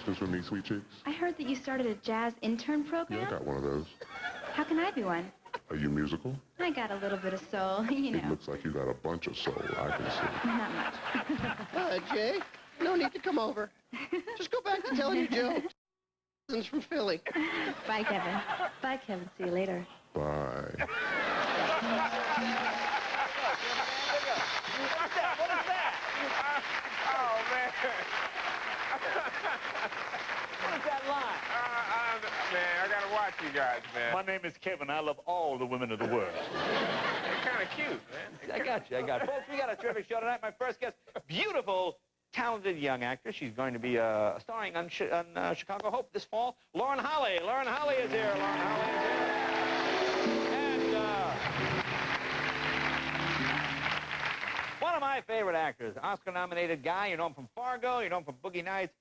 practice with me, sweet cheeks? I heard that you started a jazz intern program. Yeah, I got one of those. How can I be one? Are you musical? I got a little bit of soul, you know. It looks like you got a bunch of soul, I can see. Not much. Jay, no need to come over. Just go back to telling your jokes. Cousins from Philly. Bye, Kevin. Bye, Kevin. See you later. Bye. What is that? Oh, man. What is that line? Man, I gotta watch you guys, man. My name is Kevin. I love all the women of the world. You're kind of cute, man. I got you. Folks, we got a terrific show tonight. My first guest, beautiful, talented young actress. She's going to be starring on Chicago Hope this fall. Lauren Holly. Lauren Holly is here. Lauren Holly is here. And one of my favorite actors, Oscar-nominated guy. You know him from Fargo. You know him from Boogie Nights.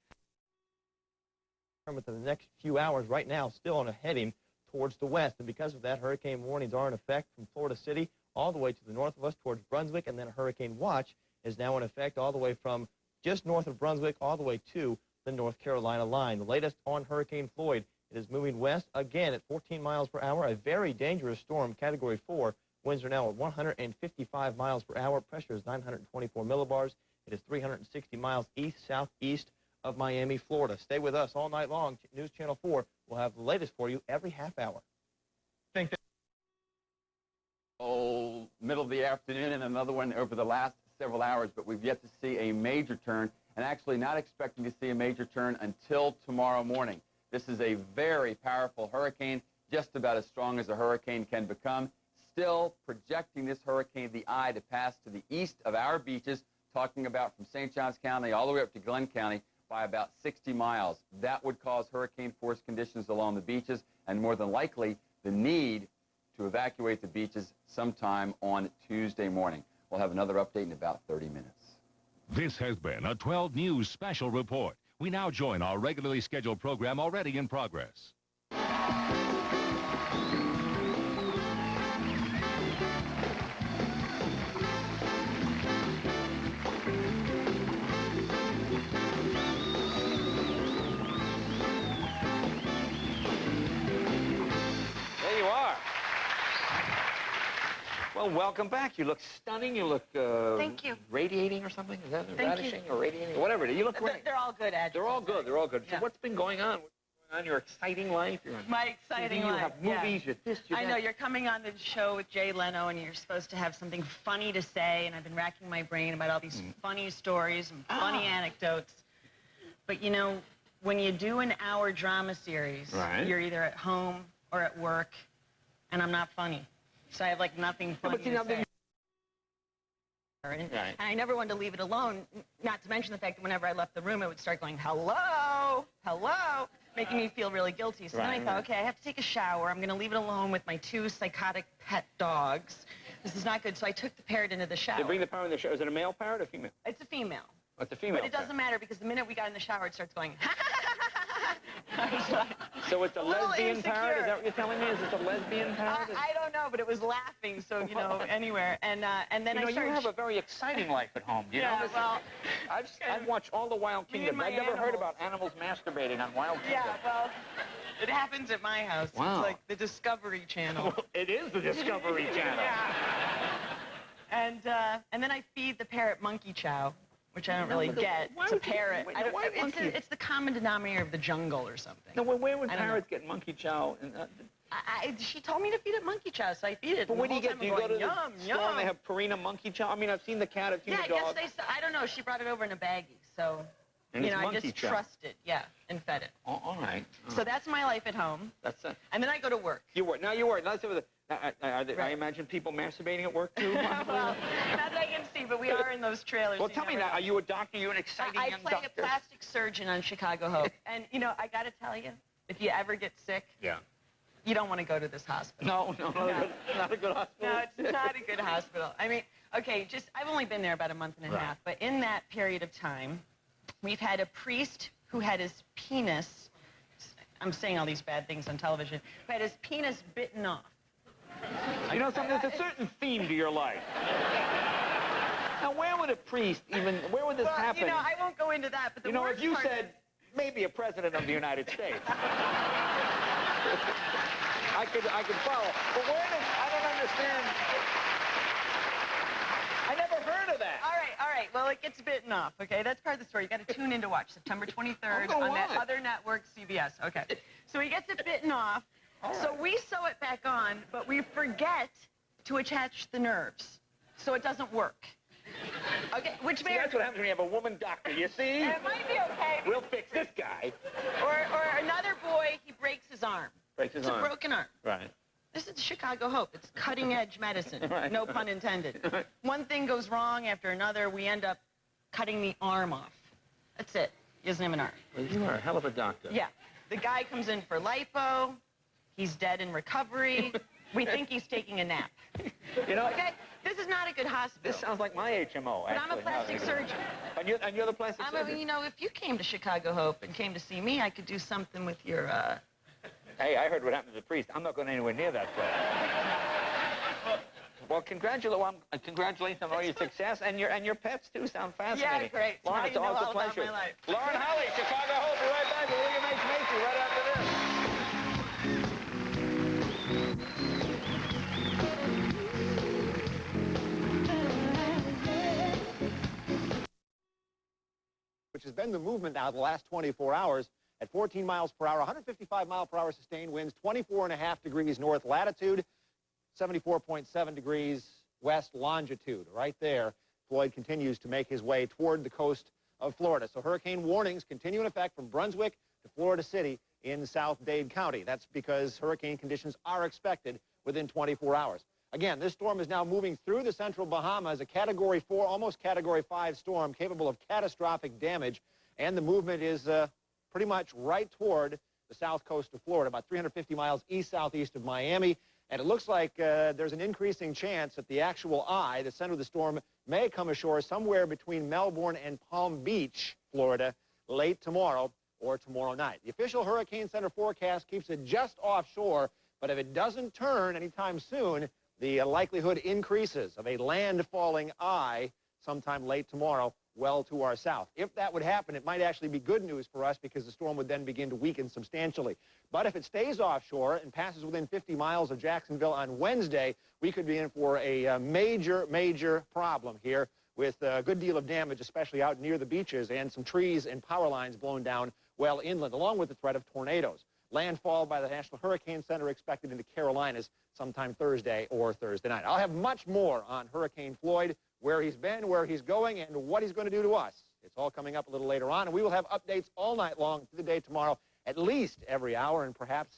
Within the next few hours right now still on a heading towards the west, and because of that, hurricane warnings are in effect from Florida City all the way to the north of us towards Brunswick, and then a hurricane watch is now in effect all the way from just north of Brunswick all the way to the North Carolina line. The latest on Hurricane Floyd, it is moving west again at 14 miles per hour, a very dangerous storm, category 4. Winds are now at 155 miles per hour. Pressure is 924 millibars. It is 360 miles east-southeast of Miami, Florida. Stay with us all night long. News Channel 4 will have the latest for you every half hour. Middle of the afternoon, and another one over the last several hours, but we've yet to see a major turn, and actually not expecting to see a major turn until tomorrow morning. This is a very powerful hurricane, just about as strong as a hurricane can become. Still projecting this hurricane, the eye, to pass to the east of our beaches, talking about from St. Johns County all the way up to Glenn County, by about 60 miles. That would cause hurricane-force conditions along the beaches, and more than likely the need to evacuate the beaches sometime on Tuesday morning. We'll have another update in about 30 minutes. This has been a 12 News special report. We now join our regularly scheduled program already in progress. Well, welcome back. You look stunning. You look Thank you. Radiating or something. Is that Thank radishing you. or radiating or whatever it is? You look great. They're all good adjectives. They're all good. They're all good. Yeah. So what's been going on? What's going on in your exciting life? You're on My exciting TV, life. You have movies. Yeah. You're this. You're I that. know you're coming on the show with Jay Leno, and you're supposed to have something funny to say, and I've been racking my brain about all these funny stories and funny anecdotes. But you know, when you do an hour drama series, you're either at home or at work, and I'm not funny, so I have like nothing funny to say. And I never wanted to leave it alone, not to mention the fact that whenever I left the room, it would start going, hello, hello, making me feel really guilty. So then I thought, okay, I have to take a shower. I'm going to leave it alone with my 2 psychotic pet dogs. This is not good. So I took the parrot into the shower. They bring the parrot in the shower. Is it a male parrot or female? It's a female. Oh, it's a female. But it doesn't matter because the minute we got in the shower, it starts going, So it's a lesbian parrot? Is that what you're telling me? Is it a lesbian parrot? I don't know, but it was laughing, so, you know, anywhere. And then you know, I started... you have a very exciting life at home. You know, well... I've watched all the Wild Kingdom. I've never heard about animals masturbating on Wild Kingdom. Yeah, well, it happens at my house. Wow. It's like the Discovery Channel. Well, it is the Discovery Channel. Yeah. And then I feed the parrot monkey chow, which I don't really get. It's a parrot. It's the common denominator of the jungle or something. No, where would parrots get monkey chow? She told me to feed it monkey chow, so I feed it. But what do you get? Do you go to the yum, store and they have Purina monkey chow? I mean, I've seen the cat, I've seen the dog. I guess I don't know. She brought it over in a baggie, so, and you know, I just chow. trusted, and fed it. Oh, all right. So that's my life at home. That's it. And then I go to work. You work. Now you work. I imagine people masturbating at work, too? Well, not that I can see, but we are in those trailers. Well, tell me now, are you a doctor? Are you an exciting young doctor? I play a plastic surgeon on Chicago Hope. And, you know, I got to tell you, if you ever get sick, you don't want to go to this hospital. No, not a good hospital. No, it's not a good hospital. I mean, okay, I've only been there about a month and a half, but in that period of time, we've had a priest who had his penis, I'm saying all these bad things on television, who had his penis bitten off. You know something, there's a certain theme to your life. Now, where would a priest where would this happen? You know, I won't go into that, but the you know, worst if you part said, maybe a president of the United States. I could follow. But where did, I don't understand. I never heard of that. All right. Well, it gets bitten off, okay? That's part of the story. You got to tune in to watch September 23rd on that other network, CBS. Okay. So he gets it bitten off. So we sew it back on, but we forget to attach the nerves. So it doesn't work. Okay, which See, that's what happens when you have a woman doctor, you see? It might be okay. We'll fix this guy. Or another boy, he breaks his arm. Breaks his It's arm. a broken arm. Right. This is Chicago Hope. It's cutting-edge medicine. Right. No pun intended. One thing goes wrong after another. We end up cutting the arm off. That's it. He doesn't have an arm. Well, you are a hell of a doctor. Yeah. The guy comes in for lipo. He's dead in recovery. We think he's taking a nap. You know, Okay? This is not a good hospital. this sounds like my HMO, But I'm a actually. plastic surgeon. And you're the plastic surgeon? You know, if you came to Chicago Hope and came to see me, I could do something with your, Hey, I heard what happened to the priest. I'm not going anywhere near that place. Well, congratulations on all your success, and your pets, too, sound fascinating. Yeah, great. Lauren, Now it's you know always a all about pleasure. my life. Lauren Holly, Chicago Hope. Be right back with William H. Macy right after this. Which has been the movement now the last 24 hours at 14 miles per hour, 155 mile per hour sustained winds, 24.5 degrees north latitude, 74.7 degrees west longitude. Right there, Floyd continues to make his way toward the coast of Florida. So hurricane warnings continue in effect from Brunswick to Florida City in South Dade County. That's because hurricane conditions are expected within 24 hours. Again, this storm is now moving through the central Bahamas, a Category 4, almost Category 5 storm capable of catastrophic damage, and the movement is pretty much right toward the south coast of Florida, about 350 miles east-southeast of Miami, and it looks like there's an increasing chance that the actual eye, the center of the storm, may come ashore somewhere between Melbourne and Palm Beach, Florida, late tomorrow or tomorrow night. The official Hurricane Center forecast keeps it just offshore, but if it doesn't turn anytime soon, the likelihood increases of a landfalling eye sometime late tomorrow, well to our south. If that would happen, it might actually be good news for us because the storm would then begin to weaken substantially. But if it stays offshore and passes within 50 miles of Jacksonville on Wednesday, we could be in for a major problem here with a good deal of damage, especially out near the beaches, and some trees and power lines blown down well inland, along with the threat of tornadoes. Landfall by the National Hurricane Center expected into Carolinas sometime Thursday or Thursday night. I'll have much more on Hurricane Floyd, where he's been, where he's going, and what he's going to do to us. It's all coming up a little later on, and we will have updates all night long through the day tomorrow, at least every hour, and perhaps...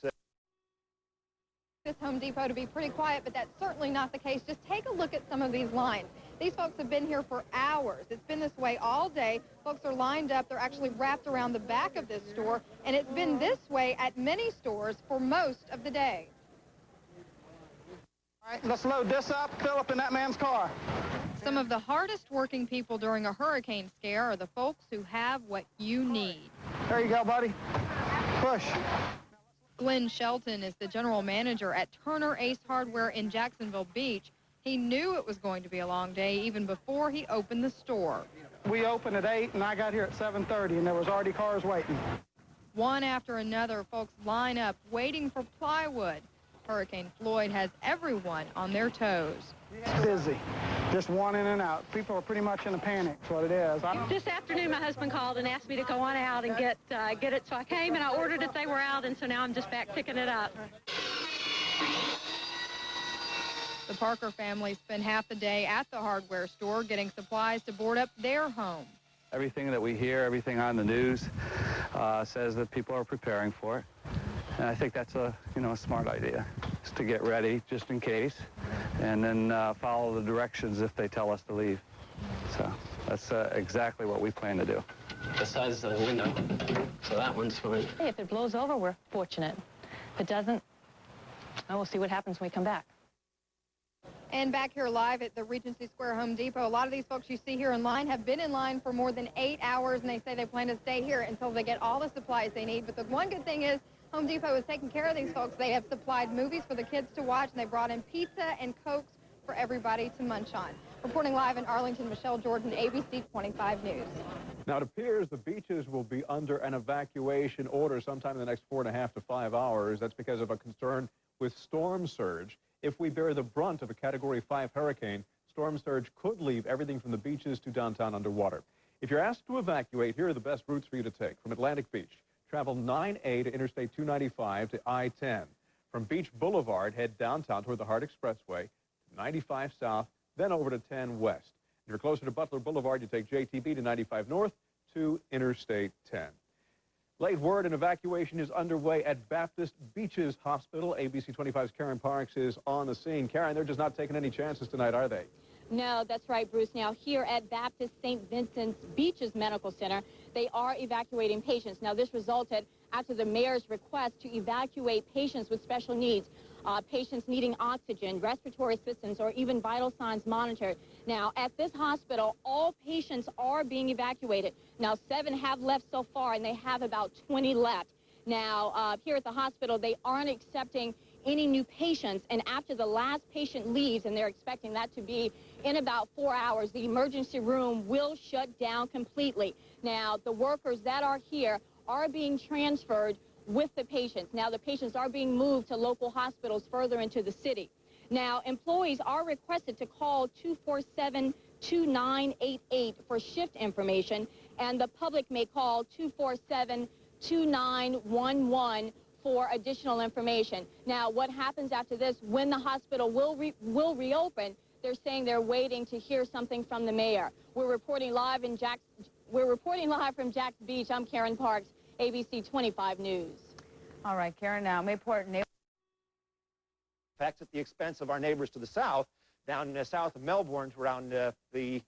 This Home Depot to be pretty quiet, but that's certainly not the case. Just take a look at some of these lines. These folks have been here for hours. It's been this way all day. Folks are lined up. They're actually wrapped around the back of this store, and it's been this way at many stores for most of the day. All right, let's load this up, fill up in that man's car. Some of the hardest working people during a hurricane scare are the folks who have what you need. There you go, buddy. Push. Glenn Shelton is the general manager at Turner Ace Hardware in Jacksonville Beach. He knew it was going to be a long day even before he opened the store. We opened at 8, and I got here at 7:30, and there was already cars waiting. One after another, folks line up waiting for plywood. Hurricane Floyd has everyone on their toes. It's busy. Just one in and out. People are pretty much in a panic, is what it is. This afternoon, my husband called and asked me to go on out and get it, so I came and I ordered it. They were out, and so now I'm just back picking it up. The Parker family spent half the day at the hardware store getting supplies to board up their home. Everything that we hear, everything on the news says that people are preparing for it. And I think that's a smart idea, is to get ready just in case, and then follow the directions if they tell us to leave. So that's exactly what we plan to do. The size of the window, so that one's fine. Hey, if it blows over, we're fortunate. If it doesn't, well, we'll see what happens when we come back. And back here live at the Regency Square Home Depot, a lot of these folks you see here in line have been in line for more than 8 hours, and they say they plan to stay here until they get all the supplies they need. But the one good thing is Home Depot is taking care of these folks. They have supplied movies for the kids to watch, and they brought in pizza and Cokes for everybody to munch on. Reporting live in Arlington, Michelle Jordan, ABC 25 News. Now, it appears the beaches will be under an evacuation order sometime in the next 4.5 to 5 hours. That's because of a concern with storm surge. If we bear the brunt of a Category 5 hurricane, storm surge could leave everything from the beaches to downtown underwater. If you're asked to evacuate, here are the best routes for you to take. From Atlantic Beach, travel 9A to Interstate 295 to I-10. From Beach Boulevard, head downtown toward the Hart Expressway, 95 South, then over to 10 West. If you're closer to Butler Boulevard, you take JTB to 95 North to Interstate 10. Late word, an evacuation is underway at Baptist Beaches Hospital. ABC 25's Karen Parks is on the scene. Karen, they're just not taking any chances tonight, are they? No, that's right, Bruce. Now, here at Baptist St. Vincent's Beaches Medical Center, they are evacuating patients. Now, this resulted after the mayor's request to evacuate patients with special needs, patients needing oxygen, respiratory assistance, or even vital signs monitored. Now, at this hospital, all patients are being evacuated. Now, 7 have left so far, and they have about 20 left. Now, here at the hospital, they aren't accepting any new patients, and after the last patient leaves, and they're expecting that to be in about 4 hours, the emergency room will shut down completely. Now, the workers that are here are being transferred with the patients. Now, the patients are being moved to local hospitals further into the city. Now, employees are requested to call 247-2988 for shift information, and the public may call 247-2911 for additional information. Now, what happens after this, when the hospital will reopen, they're saying they're waiting to hear something from the mayor. We're reporting live from Jack's Beach. I'm Karen Parks, ABC 25 News. All right, Karen, now Mayport Effects at the expense of our neighbors to the south, down south of Melbourne, around the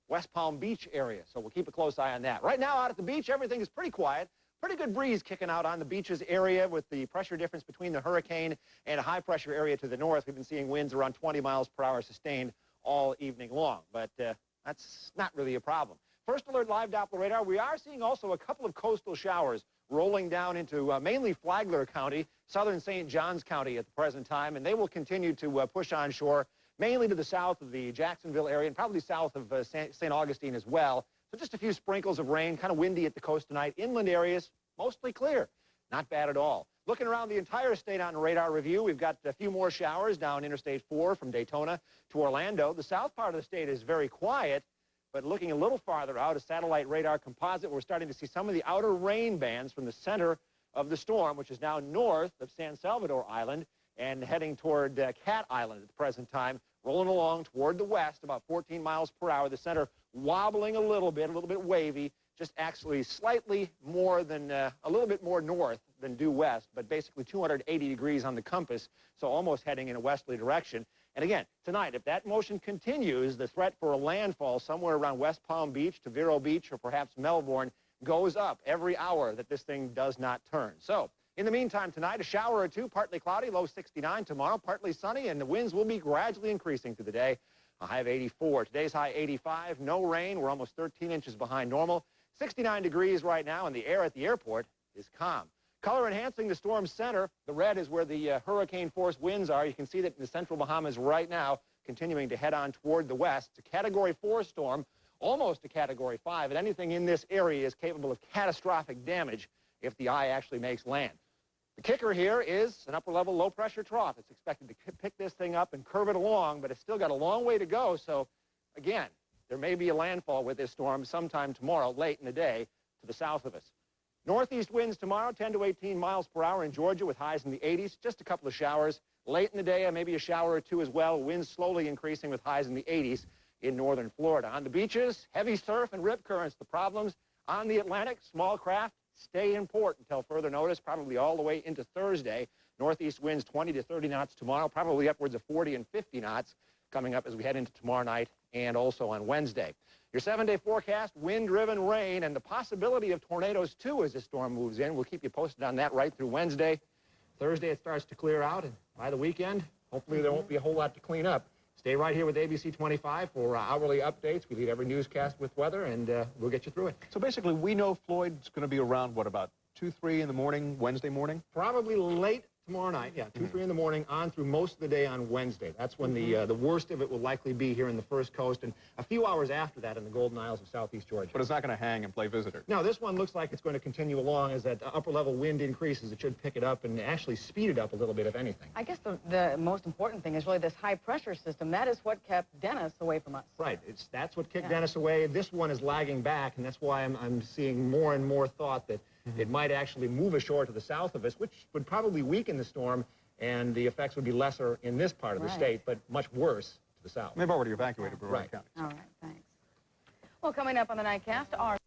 West Palm Beach area. So we'll keep a close eye on that. Right now, out at the beach, everything is pretty quiet. Pretty good breeze kicking out on the beaches area with the pressure difference between the hurricane and a high-pressure area to the north. We've been seeing winds around 20 miles per hour sustained all evening long, but that's not really a problem. First Alert Live Doppler radar, we are seeing also a couple of coastal showers rolling down into mainly Flagler County, southern St. Johns County at the present time, and they will continue to push onshore, mainly to the south of the Jacksonville area and probably south of St. Augustine as well. So just a few sprinkles of rain, kind of windy at the coast tonight. Inland areas, mostly clear. Not bad at all. Looking around the entire state on radar review, we've got a few more showers down Interstate 4 from Daytona to Orlando. The south part of the state is very quiet, but looking a little farther out, a satellite radar composite, we're starting to see some of the outer rain bands from the center of the storm, which is now north of San Salvador Island and heading toward Cat Island at the present time, rolling along toward the west, about 14 miles per hour. The center wobbling a little bit wavy, just actually slightly more than, a little bit more north than due west, but basically 280 degrees on the compass, so almost heading in a westerly direction. And again, tonight, if that motion continues, the threat for a landfall somewhere around West Palm Beach to Vero Beach or perhaps Melbourne goes up every hour that this thing does not turn. So, in the meantime, tonight, a shower or two, partly cloudy, low 69. Tomorrow, partly sunny, and the winds will be gradually increasing through the day. A high of 84. Today's high 85. No rain. We're almost 13 inches behind normal. 69 degrees right now, and the air at the airport is calm. Color enhancing the storm's center. The red is where the hurricane force winds are. You can see that in the central Bahamas right now, continuing to head on toward the west. It's a Category 4 storm, almost a Category 5, and anything in this area is capable of catastrophic damage if the eye actually makes land. The kicker here is an upper-level low-pressure trough. It's expected to pick this thing up and curve it along, but it's still got a long way to go. So, again, there may be a landfall with this storm sometime tomorrow, late in the day, to the south of us. Northeast winds tomorrow, 10 to 18 miles per hour in Georgia with highs in the 80s. Just a couple of showers. Late in the day, maybe a shower or two as well. Winds slowly increasing with highs in the 80s in northern Florida. On the beaches, heavy surf and rip currents. The problems on the Atlantic, small craft, stay in port until further notice, probably all the way into Thursday. Northeast winds 20 to 30 knots tomorrow, probably upwards of 40 and 50 knots coming up as we head into tomorrow night and also on Wednesday. Your 7-day forecast, wind-driven rain and the possibility of tornadoes, too, as this storm moves in. We'll keep you posted on that right through Wednesday. Thursday, it starts to clear out, and by the weekend, hopefully there won't be a whole lot to clean up. Stay right here with ABC 25 for hourly updates. We lead every newscast with weather, and we'll get you through it. So basically, we know Floyd's going to be around, what, about 2, 3 in the morning, Wednesday morning? Probably late Tomorrow night, yeah, 2, 3 in the morning, on through most of the day on Wednesday. That's when the worst of it will likely be here in the First Coast, and a few hours after that in the Golden Isles of southeast Georgia. But it's not going to hang and play visitor. No, this one looks like it's going to continue along as that upper-level wind increases. It should pick it up and actually speed it up a little bit, if anything. I guess the most important thing is really this high-pressure system. That is what kept Dennis away from us. Right. That's what kicked Dennis away. This one is lagging back, and that's why I'm seeing more and more thought that it might actually move ashore to the south of us, which would probably weaken the storm, and the effects would be lesser in this part of the state, but much worse to the south. They've already evacuated Brevard County. All right, thanks. Well, coming up on the Nightcast, our